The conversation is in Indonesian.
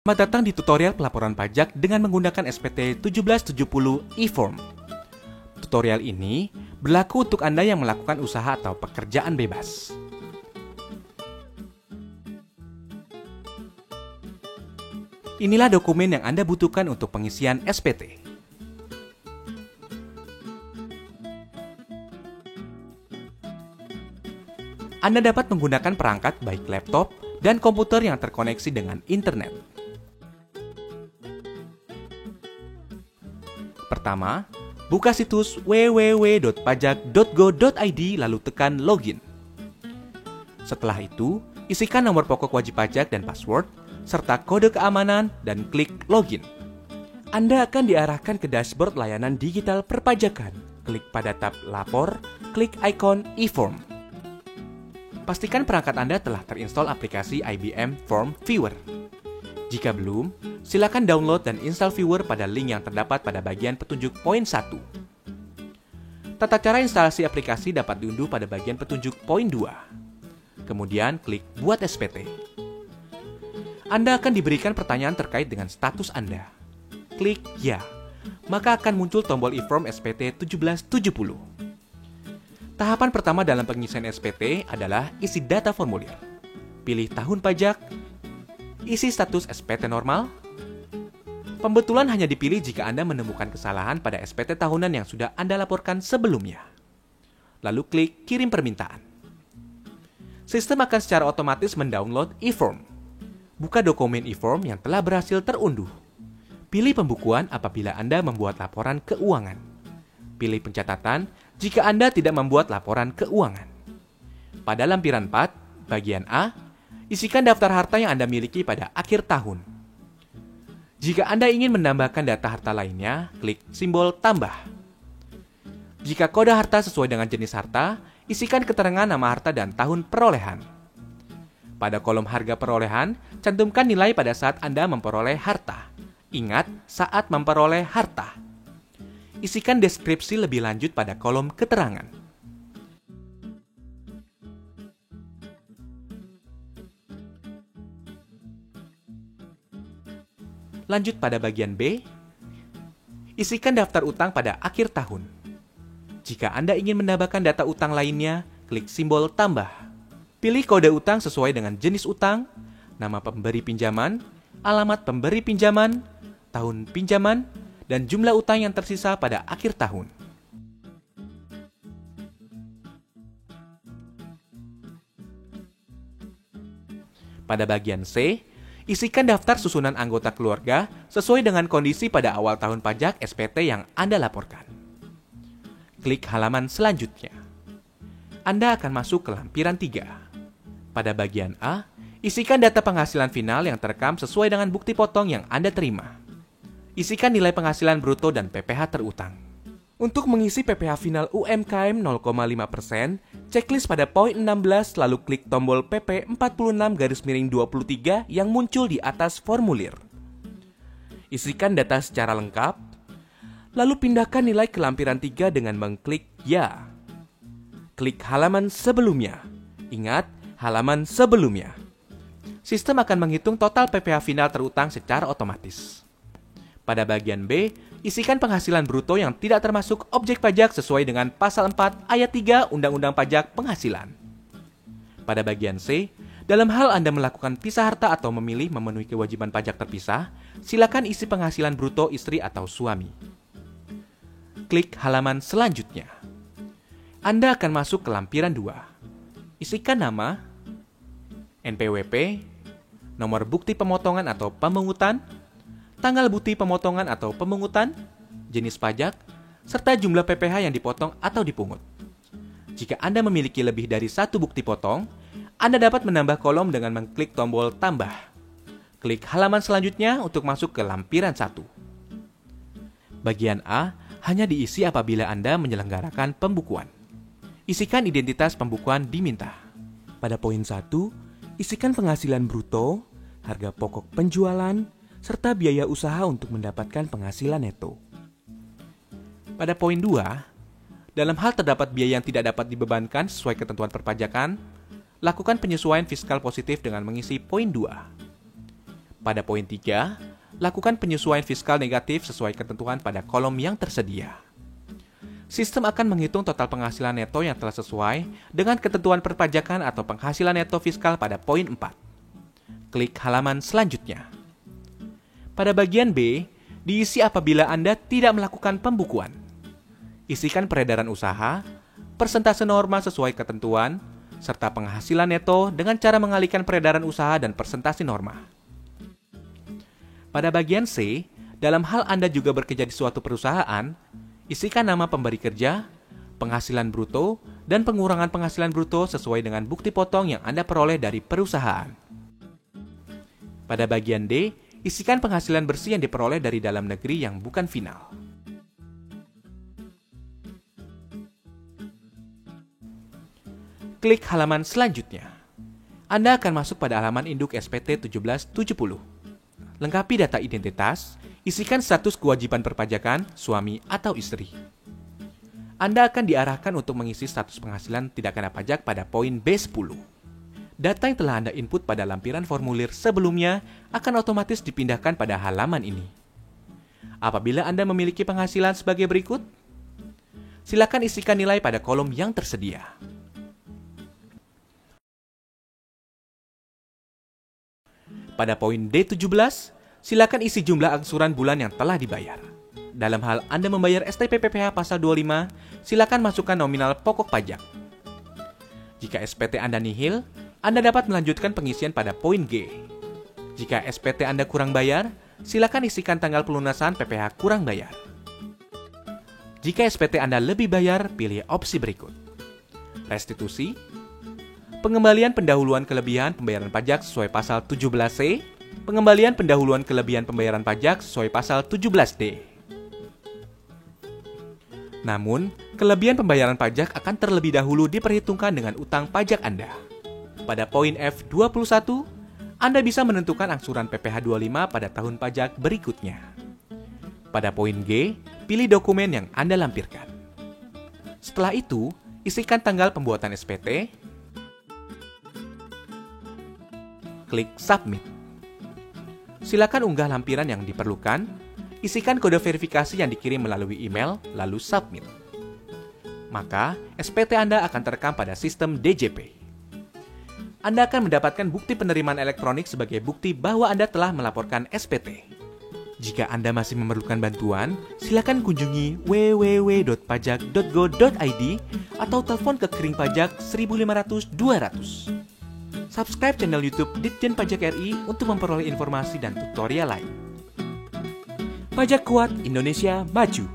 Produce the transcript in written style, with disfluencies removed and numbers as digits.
Selamat datang di tutorial pelaporan pajak dengan menggunakan SPT 1770 e-form. Tutorial ini berlaku untuk Anda yang melakukan usaha atau pekerjaan bebas. Inilah dokumen yang Anda butuhkan untuk pengisian SPT. Anda dapat menggunakan perangkat baik laptop dan komputer yang terkoneksi dengan internet. Pertama, buka situs www.pajak.go.id lalu tekan login. Setelah itu, isikan nomor pokok wajib pajak dan password, serta kode keamanan dan klik login. Anda akan diarahkan ke dashboard layanan digital perpajakan. Klik pada tab lapor, klik ikon e-form. Pastikan perangkat Anda telah terinstall aplikasi IBM Form Viewer. Jika belum, silakan download dan install Viewer pada link yang terdapat pada bagian petunjuk poin 1. Tata cara instalasi aplikasi dapat diunduh pada bagian petunjuk poin 2. Kemudian klik Buat SPT. Anda akan diberikan pertanyaan terkait dengan status Anda. Klik Ya, maka akan muncul tombol e-form SPT 1770. Tahapan pertama dalam pengisian SPT adalah isi data formulir. Pilih tahun pajak, isi status SPT normal. Pembetulan hanya dipilih jika Anda menemukan kesalahan pada SPT tahunan yang sudah Anda laporkan sebelumnya. Lalu klik kirim permintaan. Sistem akan secara otomatis mendownload e-form. Buka dokumen e-form yang telah berhasil terunduh. Pilih pembukuan apabila Anda membuat laporan keuangan. Pilih pencatatan jika Anda tidak membuat laporan keuangan. Pada lampiran 4, bagian A, isikan daftar harta yang Anda miliki pada akhir tahun. Jika Anda ingin menambahkan data harta lainnya, klik simbol tambah. Jika kode harta sesuai dengan jenis harta, isikan keterangan nama harta dan tahun perolehan. Pada kolom harga perolehan, cantumkan nilai pada saat Anda memperoleh harta. Ingat, saat memperoleh harta. Isikan deskripsi lebih lanjut pada kolom keterangan. Lanjut pada bagian B, isikan daftar utang pada akhir tahun. Jika Anda ingin menambahkan data utang lainnya, klik simbol tambah. Pilih kode utang sesuai dengan jenis utang, nama pemberi pinjaman, alamat pemberi pinjaman, tahun pinjaman, dan jumlah utang yang tersisa pada akhir tahun. Pada bagian C, isikan daftar susunan anggota keluarga sesuai dengan kondisi pada awal tahun pajak SPT yang Anda laporkan. Klik halaman selanjutnya. Anda akan masuk ke lampiran 3. Pada bagian A, isikan data penghasilan final yang terekam sesuai dengan bukti potong yang Anda terima. Isikan nilai penghasilan bruto dan PPh terutang. Untuk mengisi PPh final UMKM 0,5%, checklist pada poin 16 lalu klik tombol PP 46-23 yang muncul di atas formulir. Isikan data secara lengkap, lalu pindahkan nilai ke lampiran 3 dengan mengklik Ya. Klik halaman sebelumnya. Ingat, halaman sebelumnya. Sistem akan menghitung total PPh final terutang secara otomatis. Pada bagian B, isikan penghasilan bruto yang tidak termasuk objek pajak sesuai dengan pasal 4 ayat 3 Undang-Undang Pajak Penghasilan. Pada bagian C, dalam hal Anda melakukan pisah harta atau memilih memenuhi kewajiban pajak terpisah, silakan isi penghasilan bruto istri atau suami. Klik halaman selanjutnya. Anda akan masuk ke lampiran 2. Isikan nama, NPWP, nomor bukti pemotongan atau pemungutan, tanggal bukti pemotongan atau pemungutan, jenis pajak, serta jumlah PPh yang dipotong atau dipungut. Jika Anda memiliki lebih dari satu bukti potong, Anda dapat menambah kolom dengan mengklik tombol tambah. Klik halaman selanjutnya untuk masuk ke lampiran 1. Bagian A hanya diisi apabila Anda menyelenggarakan pembukuan. Isikan identitas pembukuan diminta. Pada poin 1, isikan penghasilan bruto, harga pokok penjualan, serta biaya usaha untuk mendapatkan penghasilan neto. Pada poin 2, dalam hal terdapat biaya yang tidak dapat dibebankan sesuai ketentuan perpajakan, lakukan penyesuaian fiskal positif dengan mengisi poin 2. Pada poin 3, lakukan penyesuaian fiskal negatif sesuai ketentuan pada kolom yang tersedia. Sistem akan menghitung total penghasilan neto yang telah sesuai dengan ketentuan perpajakan atau penghasilan neto fiskal pada poin 4. Klik halaman selanjutnya. Pada bagian B, diisi apabila Anda tidak melakukan pembukuan. Isikan peredaran usaha, persentase norma sesuai ketentuan, serta penghasilan neto dengan cara mengalihkan peredaran usaha dan persentase norma. Pada bagian C, dalam hal Anda juga bekerja di suatu perusahaan, isikan nama pemberi kerja, penghasilan bruto, dan pengurangan penghasilan bruto sesuai dengan bukti potong yang Anda peroleh dari perusahaan. Pada bagian D, isikan penghasilan bersih yang diperoleh dari dalam negeri yang bukan final. Klik halaman selanjutnya. Anda akan masuk pada halaman induk SPT 1770. Lengkapi data identitas, isikan status kewajiban perpajakan, suami atau istri. Anda akan diarahkan untuk mengisi status penghasilan tidak kena pajak pada poin B10. Data yang telah Anda input pada lampiran formulir sebelumnya akan otomatis dipindahkan pada halaman ini. Apabila Anda memiliki penghasilan sebagai berikut, silakan isikan nilai pada kolom yang tersedia. Pada poin D17, silakan isi jumlah angsuran bulan yang telah dibayar. Dalam hal Anda membayar STP PPh pasal 25, silakan masukkan nominal pokok pajak. Jika SPT Anda nihil, Anda dapat melanjutkan pengisian pada poin G. Jika SPT Anda kurang bayar, silakan isikan tanggal pelunasan PPh kurang bayar. Jika SPT Anda lebih bayar, pilih opsi berikut. Restitusi, pengembalian pendahuluan kelebihan pembayaran pajak sesuai pasal 17C, pengembalian pendahuluan kelebihan pembayaran pajak sesuai pasal 17D. Namun, kelebihan pembayaran pajak akan terlebih dahulu diperhitungkan dengan utang pajak Anda. Pada poin F21, Anda bisa menentukan angsuran PPh 25 pada tahun pajak berikutnya. Pada poin G, pilih dokumen yang Anda lampirkan. Setelah itu, isikan tanggal pembuatan SPT, klik Submit. Silakan unggah lampiran yang diperlukan, isikan kode verifikasi yang dikirim melalui email, lalu submit. Maka, SPT Anda akan terekam pada sistem DJP. Anda akan mendapatkan bukti penerimaan elektronik sebagai bukti bahwa Anda telah melaporkan SPT. Jika Anda masih memerlukan bantuan, silakan kunjungi www.pajak.go.id atau telepon ke Kering Pajak 1500-200. Subscribe channel YouTube Ditjen Pajak RI untuk memperoleh informasi dan tutorial lain. Pajak Kuat, Indonesia Maju.